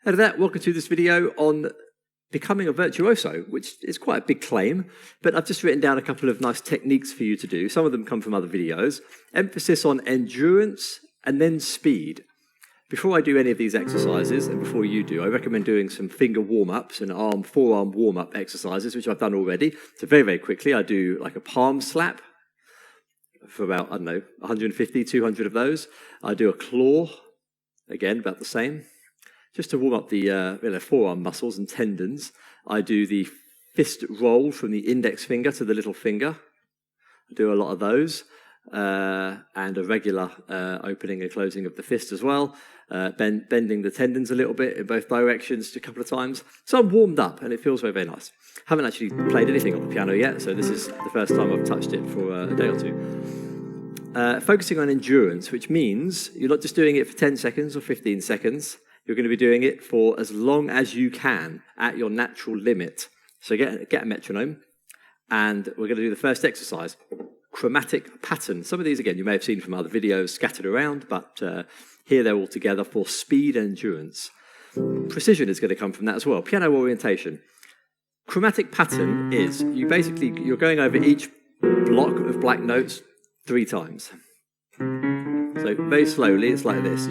Hello there, welcome to this video on becoming a virtuoso, which is quite a big claim, but I've just written down a couple of nice techniques for you to do. Some of them come from other videos. Emphasis on endurance and then speed. Before I do any of these exercises, and before you do, I recommend doing some finger warm-ups and forearm warm-up exercises, which I've done already. So very, very quickly, I do like a palm slap for about, 150, 200 of those. I do a claw, again, about the same. Just to warm up the forearm muscles and tendons, I do the fist roll from the index finger to the little finger. I do a lot of those, and a regular opening and closing of the fist as well, bending the tendons a little bit in both directions a couple of times. So I'm warmed up, and it feels very, very nice. Haven't actually played anything on the piano yet, so this is the first time I've touched it for a day or two. Focusing on endurance, which means you're not just doing it for 10 seconds or 15 seconds. You're going to be doing it for as long as you can at your natural limit. So get a metronome, and we're going to do the first exercise, chromatic pattern. Some of these, again, you may have seen from other videos scattered around, but here they're all together for speed and endurance. Precision is going to come from that as well. Piano orientation. Chromatic pattern is you're going over each block of black notes 3 times. So very slowly, it's like this.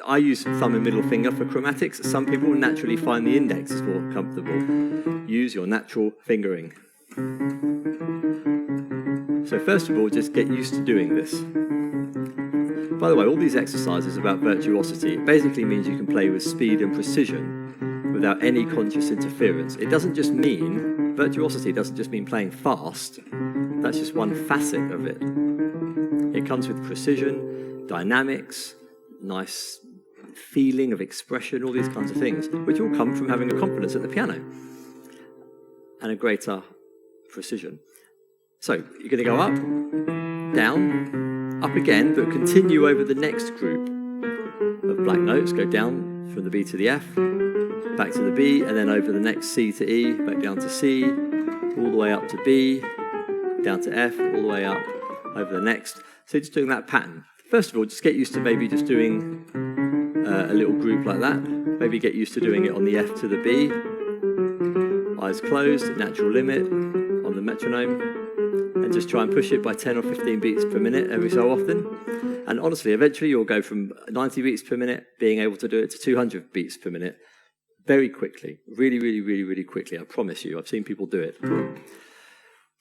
I use thumb and middle finger for chromatics. Some people naturally find the index is more comfortable. Use your natural fingering. So first of all, just get used to doing this. By the way, all these exercises about virtuosity, it basically means you can play with speed and precision without any conscious interference. It doesn't just mean, virtuosity doesn't just mean playing fast. That's just one facet of it. It comes with precision, dynamics, nice feeling of expression, all these kinds of things, which all come from having a confidence at the piano and a greater precision. So you're going to go up, down, up again, but continue over the next group of black notes. Go down from the B to the F, back to the B, and then over the next C to E, back down to C, all the way up to B, down to F, all the way up over the next. So just doing that pattern. First of all, just get used to maybe just doing a little group like that. Maybe get used to doing it on the F to the B. Eyes closed, natural limit on the metronome. And just try and push it by 10 or 15 beats per minute every so often. And honestly, eventually you'll go from 90 beats per minute, being able to do it, to 200 beats per minute very quickly. Really, really, really, really quickly. I promise you. I've seen people do it.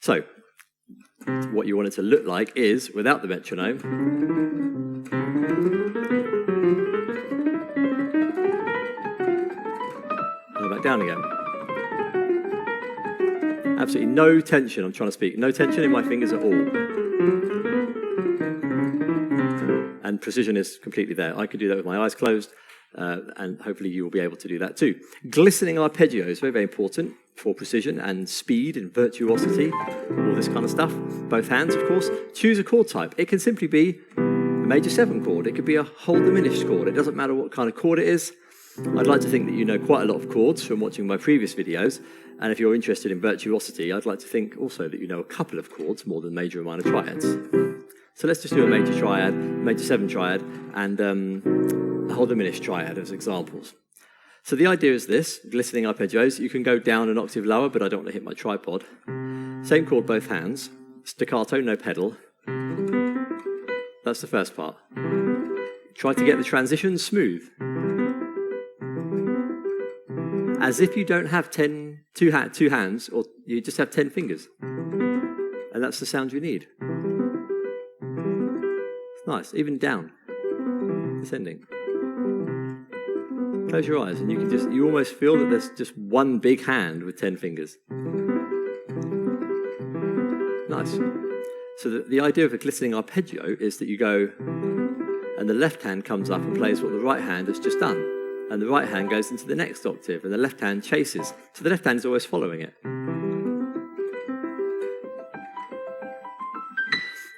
So, what you want it to look like is, without the metronome, and back down again. Absolutely no tension, I'm trying to speak. No tension in my fingers at all. And precision is completely there. I can do that with my eyes closed, and hopefully you will be able to do that too. Glistening arpeggios, very, very important for precision and speed and virtuosity, all this kind of stuff. Both hands, of course. Choose a chord type. It can simply be a major 7 chord. It could be a whole diminished chord. It doesn't matter what kind of chord it is. I'd like to think that you know quite a lot of chords from watching my previous videos, and if you're interested in virtuosity, I'd like to think also that you know a couple of chords more than major and minor triads. So let's just do a major triad, major 7 triad, and a whole diminished triad as examples. So the idea is this, glistening arpeggios. You can go down an octave lower, but I don't want to hit my tripod. Same chord, both hands. Staccato, no pedal. That's the first part. Try to get the transition smooth. As if you don't have two hands, or you just have 10 fingers. And that's the sound you need. It's nice, even down, descending. Close your eyes and you almost feel that there's just one big hand with 10 fingers. Nice. So the idea of a glistening arpeggio is that you go and the left hand comes up and plays what the right hand has just done. And the right hand goes into the next octave, and the left hand chases. So the left hand is always following it.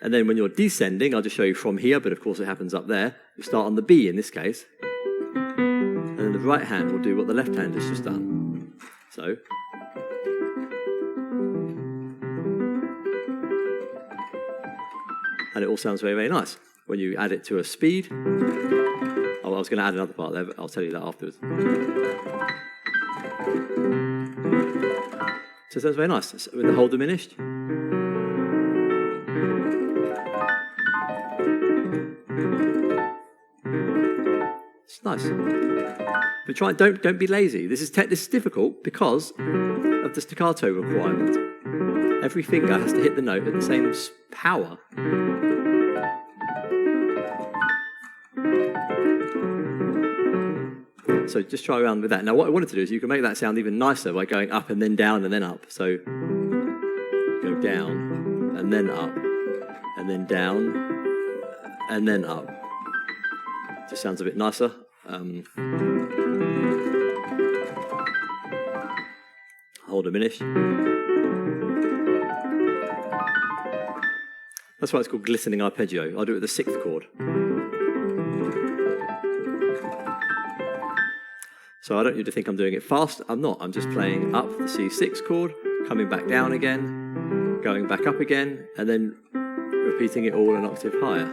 And then when you're descending, I'll just show you from here, but of course it happens up there. You start on the B in this case. And then the right hand will do what the left hand has just done. So. And it all sounds very, very nice. When you add it to a speed, I'll was going to add another part there, but I'll tell you that afterwards. So that's very nice, with the whole diminished. It's nice. But don't be lazy. This is difficult because of the staccato requirement. Every finger has to hit the note at the same power. So just try around with that. Now what I wanted to do is you can make that sound even nicer by going up and then down and then up. So go down and then up and then down and then up. Just sounds a bit nicer. Whole diminished. That's why it's called glistening arpeggio. I'll do it with the 6th chord. So I don't need to think I'm doing it fast. I'm not. I'm just playing up the C6 chord, coming back down again, going back up again, and then repeating it all an octave higher.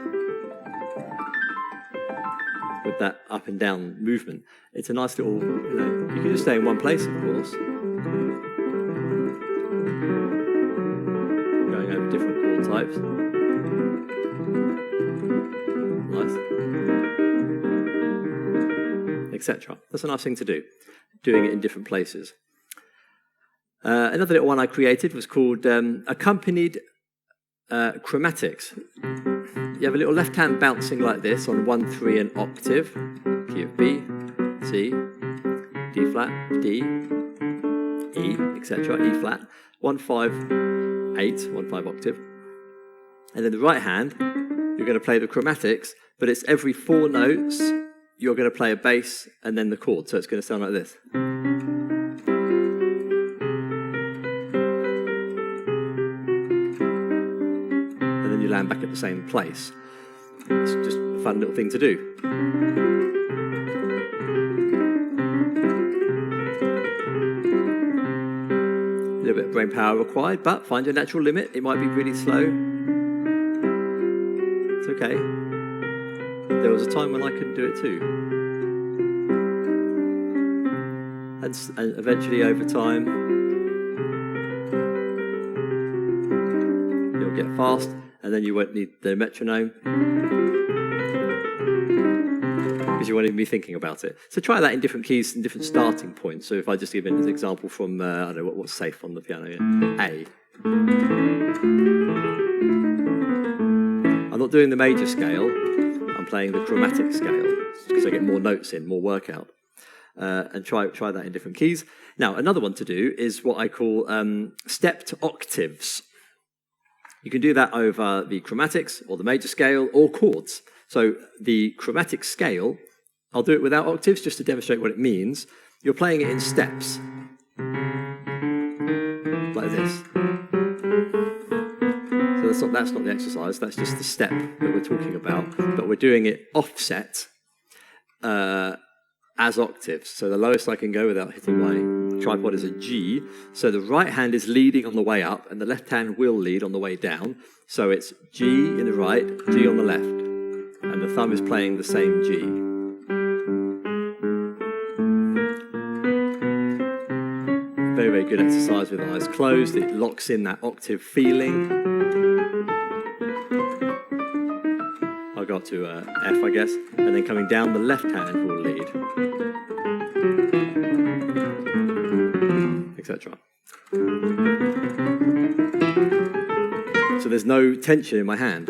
With that up and down movement. It's a nice little, you can just stay in one place, of course. Going over different chord types. Nice. Etc. That's a nice thing to do, doing it in different places. Another little one I created was called accompanied chromatics. You have a little left hand bouncing like this on 1, 3 and octave, key of B, C, D flat, D, E, etc., E flat, 1, 5, 8, 1, 5 octave. And then the right hand, you're going to play the chromatics, but it's every 4 notes, you're going to play a bass and then the chord, so it's going to sound like this. And then you land back at the same place. It's just a fun little thing to do. A little bit of brain power required, but find your natural limit. It might be really slow. It's okay. There was a time when I couldn't do it too. And eventually, over time, you'll get fast, and then you won't need the metronome because you won't even be thinking about it. So try that in different keys and different starting points. So if I just give an example from, I don't know, what's safe on the piano here? A. I'm not doing the major scale. I'm playing the chromatic scale because I get more notes in, more workout. And try that in different keys. Now, another one to do is what I call stepped octaves. You can do that over the chromatics or the major scale or chords. So the chromatic scale, I'll do it without octaves just to demonstrate what it means. You're playing it in steps. Like this. So that's not the exercise, that's just the step that we're talking about. But we're doing it offset as octaves. So the lowest I can go without hitting my tripod is a G. So the right hand is leading on the way up, and the left hand will lead on the way down. So it's G in the right, G on the left. And the thumb is playing the same G. Very, very good exercise with eyes closed. It locks in that octave feeling. I'll go up to F, I guess, and then coming down, the left hand will lead, etc. So there's no tension in my hand.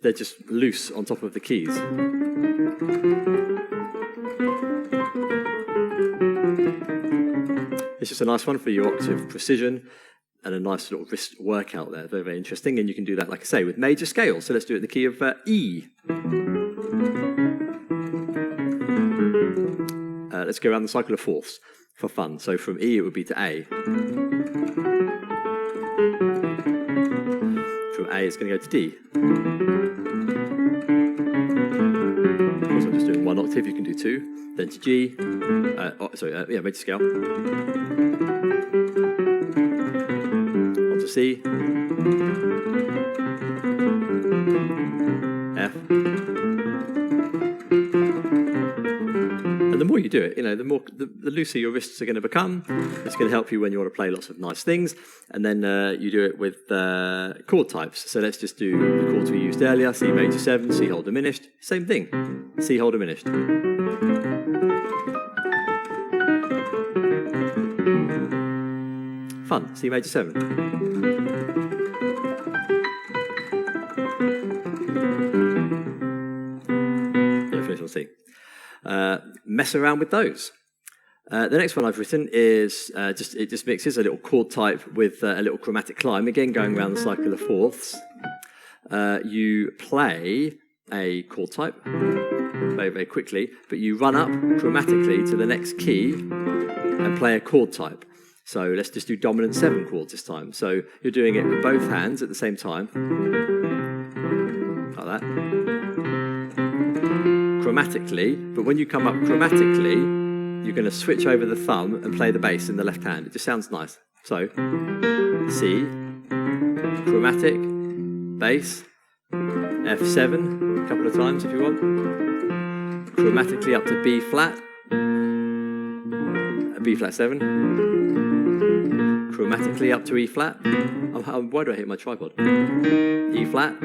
They're just loose on top of the keys. It's just a nice one for your octave precision and a nice little wrist workout there. Very, very interesting. And you can do that, like I say, with major scales. So let's do it in the key of E. Let's go around the cycle of fourths for fun. So from E, it would be to A. From A, it's going to go to D. Of course, I'm just doing 1 octave. You can do 2. Then to G. Major scale. On to C. F. more you do it, the looser your wrists are going to become. It's going to help you when you want to play lots of nice things. And then you do it with chord types. So let's just do the chords we used earlier, C major 7, C whole diminished. Same thing, C whole diminished. Fun, C major 7. Yeah, finish on C. Mess around with those. The next one I've written is it just mixes a little chord type with a little chromatic climb, again going around the cycle of fourths. You play a chord type very, very quickly, but you run up chromatically to the next key and play a chord type. So let's just do dominant 7 chords this time. So you're doing it with both hands at the same time, like that. Chromatically, but when you come up chromatically, you're going to switch over the thumb and play the bass in the left hand. It just sounds nice. So, C, chromatic, bass, F7, a couple of times if you want. Chromatically up to B flat, B flat 7. Chromatically up to E flat. Why do I hit my tripod? E flat.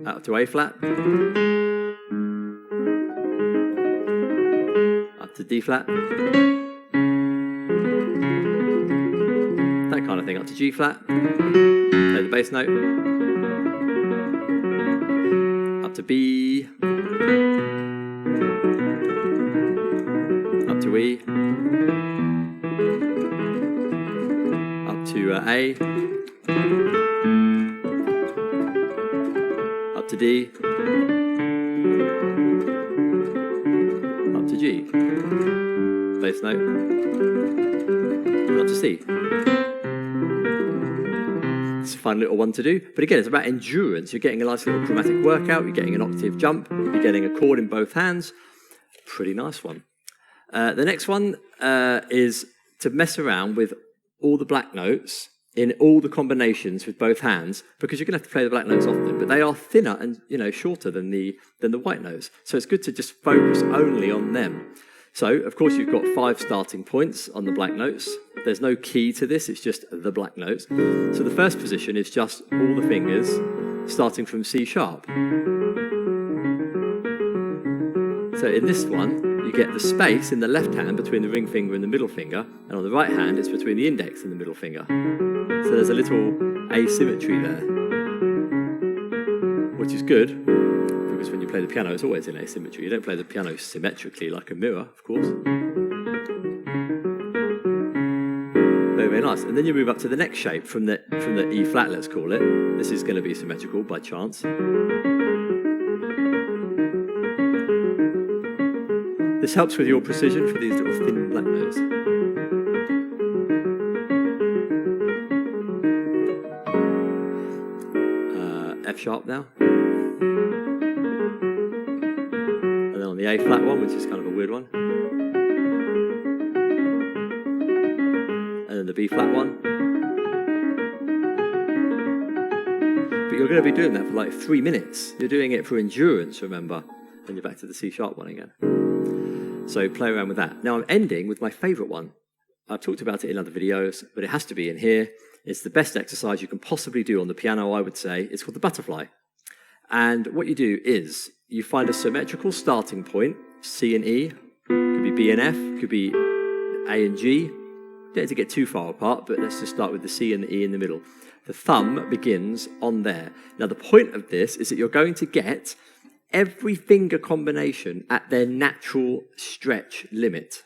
Up to A flat. Up to D flat. That kind of thing. Up to G flat. Play the bass note. Up to B. Up to E. Up to A. Up to D. Up to G. Bass note. And up to C. It's a fun little one to do, but again, it's about endurance. You're getting a nice little chromatic workout, you're getting an octave jump, you're getting a chord in both hands. Pretty nice one. The next one is to mess around with all the black notes in all the combinations with both hands, because you're going to have to play the black notes often, but they are thinner and shorter than the white notes. So it's good to just focus only on them. So, of course, you've got 5 starting points on the black notes. There's no key to this, it's just the black notes. So the first position is just all the fingers starting from C sharp. So in this one, you get the space in the left hand between the ring finger and the middle finger, and on the right hand, it's between the index and the middle finger. So there's a little asymmetry there, which is good, because when you play the piano, it's always in asymmetry. You don't play the piano symmetrically like a mirror, of course. Very, very nice. And then you move up to the next shape from the E flat, let's call it. This is going to be symmetrical by chance. This helps with your precision for these little thin black notes. F sharp now. And then on the A flat one, which is kind of a weird one. And then the B flat one. But you're going to be doing that for like 3 minutes. You're doing it for endurance, remember. And you're back to the C sharp one again. So play around with that. Now I'm ending with my favourite one. I've talked about it in other videos, but it has to be in here. It's the best exercise you can possibly do on the piano, I would say. It's called the butterfly. And what you do is you find a symmetrical starting point, C and E. Could be B and F, could be A and G. You don't have to get too far apart, but let's just start with the C and the E in the middle. The thumb begins on there. Now the point of this is that you're going to get every finger combination at their natural stretch limit.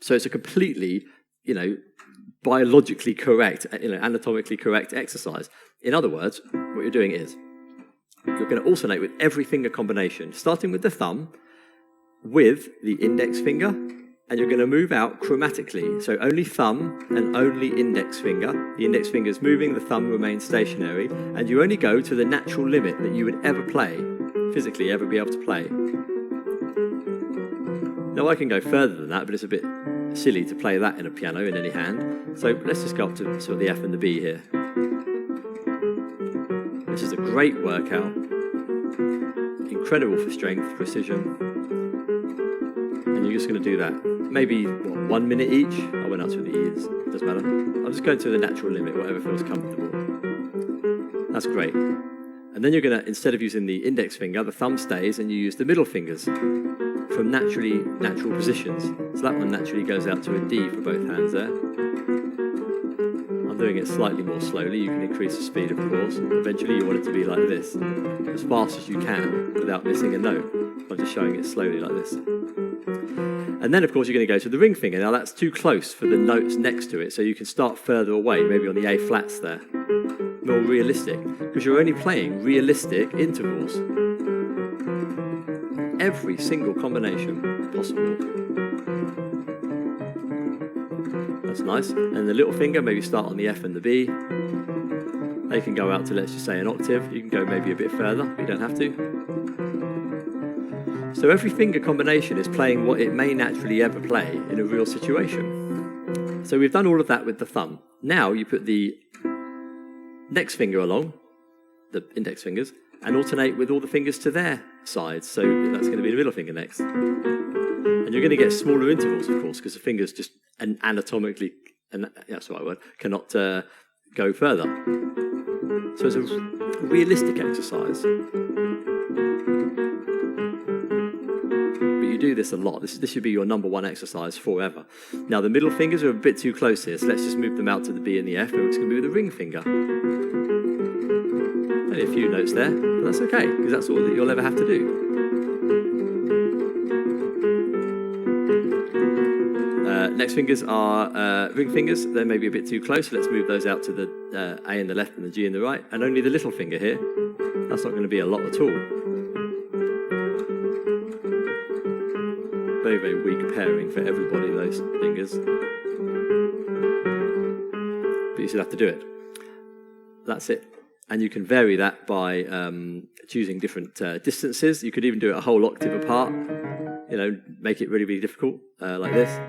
So it's a completely, biologically correct, anatomically correct exercise. In other words, what you're doing is you're going to alternate with every finger combination, starting with the thumb, with the index finger, and you're going to move out chromatically. So only thumb and only index finger. The index finger is moving, the thumb remains stationary, and you only go to the natural limit that you would ever play, physically ever be able to play. Now I can go further than that, but it's a bit silly to play that in a piano in any hand. So let's just go up to sort of the F and the B here. This is a great workout. incredible for strength, precision. And you're just going to do that. Maybe, what, 1 minute each? I went out to the E's, doesn't matter. I'm just going to the natural limit, whatever feels comfortable. That's great. And then you're going to, instead of using the index finger, the thumb stays, and you use the middle fingers from natural positions. So that one naturally goes out to a D for both hands there. I'm doing it slightly more slowly. You can increase the speed, of course. Eventually you want it to be like this, as fast as you can without missing a note. I'm just showing it slowly like this. And then, of course, you're going to go to the ring finger. Now, that's too close for the notes next to it, so you can start further away, maybe on the A flats there. More realistic, because you're only playing realistic intervals. Every single combination possible. That's nice. And the little finger, maybe start on the F and the B. They can go out to, let's just say, an octave. You can go maybe a bit further, but you don't have to. So every finger combination is playing what it may naturally ever play in a real situation. So we've done all of that with the thumb. Now you put the next finger along, the index fingers, and alternate with all the fingers to their sides. So that's going to be the middle finger next. And you're going to get smaller intervals, of course, because the fingers just anatomically, and that's the right word, cannot go further. So it's a realistic exercise. But you do this a lot. This should be your #1 exercise forever. Now, the middle fingers are a bit too close here, so let's just move them out to the B and the F, and it's going to be with the ring finger. Only a few notes there, but that's okay, because that's all that you'll ever have to do. Next fingers are ring fingers. They may be a bit too close, so let's move those out to the A in the left and the G in the right, and only the little finger here. That's not going to be a lot at all. Very, very weak pairing for everybody, those fingers. But you still have to do it. That's it. And you can vary that by choosing different distances. You could even do it a whole octave apart. You know, make it really, really difficult, like this.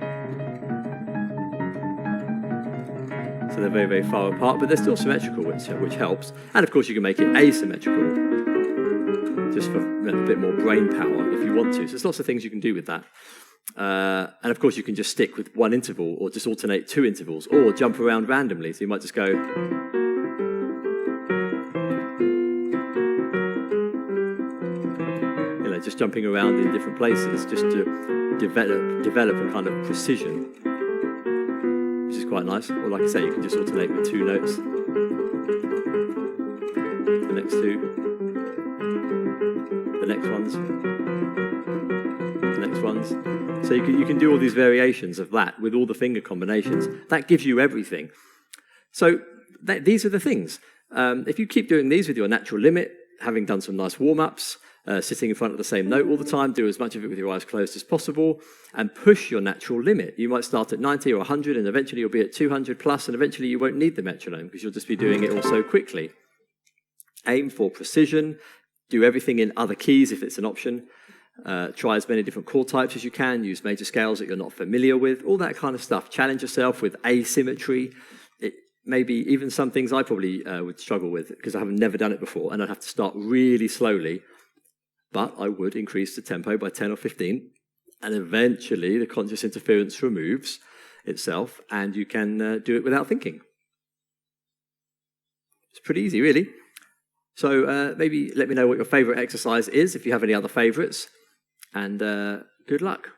So they're very, very far apart, but they're still symmetrical, which helps. And of course, you can make it asymmetrical, just for a bit more brain power if you want to. So there's lots of things you can do with that. And of course, you can just stick with one interval, or just alternate 2 intervals, or jump around randomly. So you might just go. Just jumping around in different places, just to develop a kind of precision, which is quite nice. Or like I say, you can just alternate with 2 notes, the next 2, the next ones, the next ones. So you can do all these variations of that with all the finger combinations. That gives you everything. So these are the things. If you keep doing these with your natural limit, having done some nice warm-ups, sitting in front of the same note all the time, do as much of it with your eyes closed as possible, and push your natural limit. You might start at 90 or 100, and eventually you'll be at 200 plus, and eventually you won't need the metronome because you'll just be doing it all so quickly. Aim for precision. Do everything in other keys if it's an option. Try as many different chord types as you can. Use major scales that you're not familiar with. All that kind of stuff. Challenge yourself with asymmetry. Maybe even some things I probably would struggle with because I have never done it before, and I'd have to start really slowly. But I would increase the tempo by 10 or 15, and eventually the conscious interference removes itself, and you can do it without thinking. It's pretty easy, really. So maybe let me know what your favorite exercise is, if you have any other favorites, and good luck.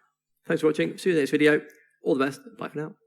Thanks for watching. See you in the next video. All the best. Bye for now.